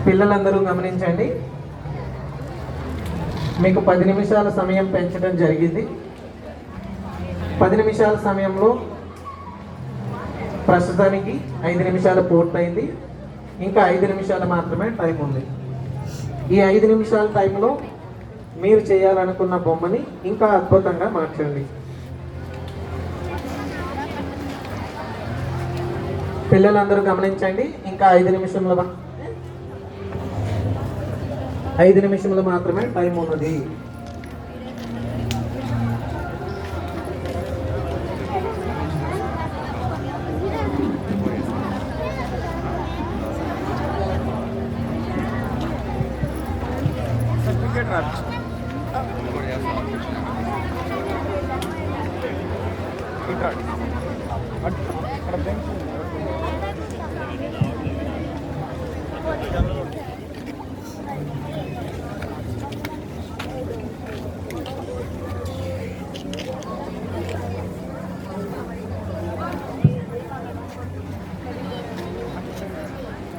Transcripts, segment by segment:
పిల్లలందరూ గమనించండి, మీకు 10 నిమిషాల సమయం పెంచడం జరిగింది. 10 నిమిషాల సమయంలో ప్రస్తుతానికి 5 నిమిషాలు పూర్తయింది. ఇంకా 5 నిమిషాలు మాత్రమే టైం ఉంది. ఈ 5 నిమిషాల టైంలో మీరు చేయాలనుకున్న బొమ్మని ఇంకా అద్భుతంగా మార్చండి. పిల్లలందరూ గమనించండి, ఇంకా 5 నిమిషములు మాత్రమే టైం ఉన్నది.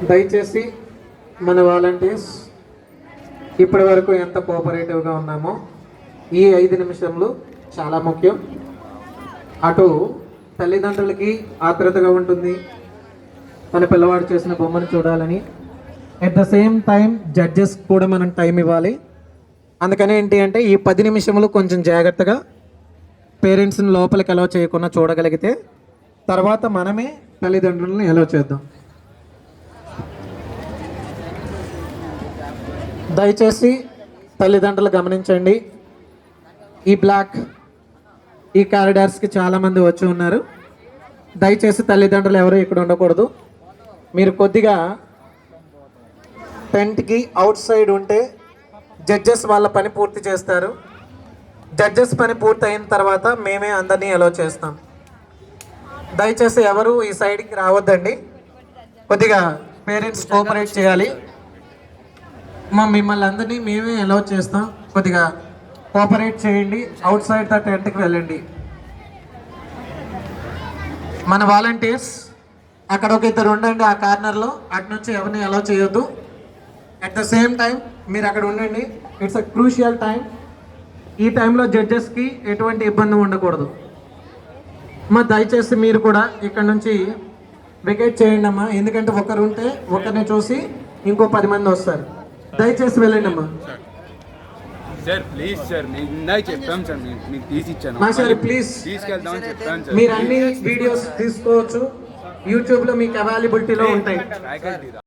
దయచేసి మన వాలంటీర్స్ ఇప్పటి వరకు ఎంత కోఆపరేటివ్గా ఉన్నామో ఈ 5 నిమిషంలో చాలా ముఖ్యం. అటు తల్లిదండ్రులకి ఆత్రుతగా ఉంటుంది మన పిల్లవాడు చేసిన బొమ్మను చూడాలని, at the same time judges కూడా మనం టైం ఇవ్వాలి. అందుకని ఏంటి అంటే ఈ 10 నిమిషములు కొంచెం జాగ్రత్తగా పేరెంట్స్ని లోపలికి అలౌ చేయకుండా చూడగలిగితే తర్వాత మనమే తల్లిదండ్రులను అలౌ చేద్దాం. దయచేసి తల్లిదండ్రులు గమనించండి, ఈ కారిడార్స్కి చాలామంది వచ్చి ఉన్నారు. దయచేసి తల్లిదండ్రులు ఎవరు ఇక్కడ ఉండకూడదు. మీరు కొద్దిగా టెంట్కి అవుట్ సైడ్ ఉంటే జడ్జెస్ వాళ్ళ పని పూర్తి చేస్తారు. జడ్జెస్ పని పూర్తి అయిన తర్వాత మేమే అందరినీ అలౌ చేస్తాం. దయచేసి ఎవరు ఈ సైడ్కి రావద్దండి. కొద్దిగా పేరెంట్స్ కోఆపరేట్ చేయాలి. మిమ్మల్ని అందరినీ మేమే అలౌ చేస్తాం. కొద్దిగా కోఆపరేట్ చేయండి. అవుట్ సైడ్ ద టెంట్కి వెళ్ళండి. మన వాలంటీర్స్ అక్కడ ఒక ఇద్దరు ఉండండి ఆ కార్నర్లో. అటు నుంచి ఎవరిని అలౌ చేయొద్దు. అట్ ద సేమ్ టైం మీరు అక్కడ ఉండండి. It's a crucial time. ఈ టైంలో జడ్జెస్కి ఎటువంటి ఇబ్బంది ఉండకూడదు. దయచేసి మీరు కూడా ఇక్కడ నుంచి వెకేట్ చేయండి అమ్మా. ఎందుకంటే ఒకరు ఉంటే ఒకరిని చూసి ఇంకో 10 మంది వస్తారు. దయచేసి వెళ్ళండి అమ్మా. సార్ ప్లీజ్ సార్, ఇందాక చెప్పాం సార్, మీకు తీసి ఇచ్చాను. సార్ ప్లీజ్ తీసుకెళ్తామని చెప్పాను సార్. మీరు అన్ని వీడియోస్ తీసుకోవచ్చు. యూట్యూబ్లో మీకు అవైలబిలిటీలో ఉంటాయి.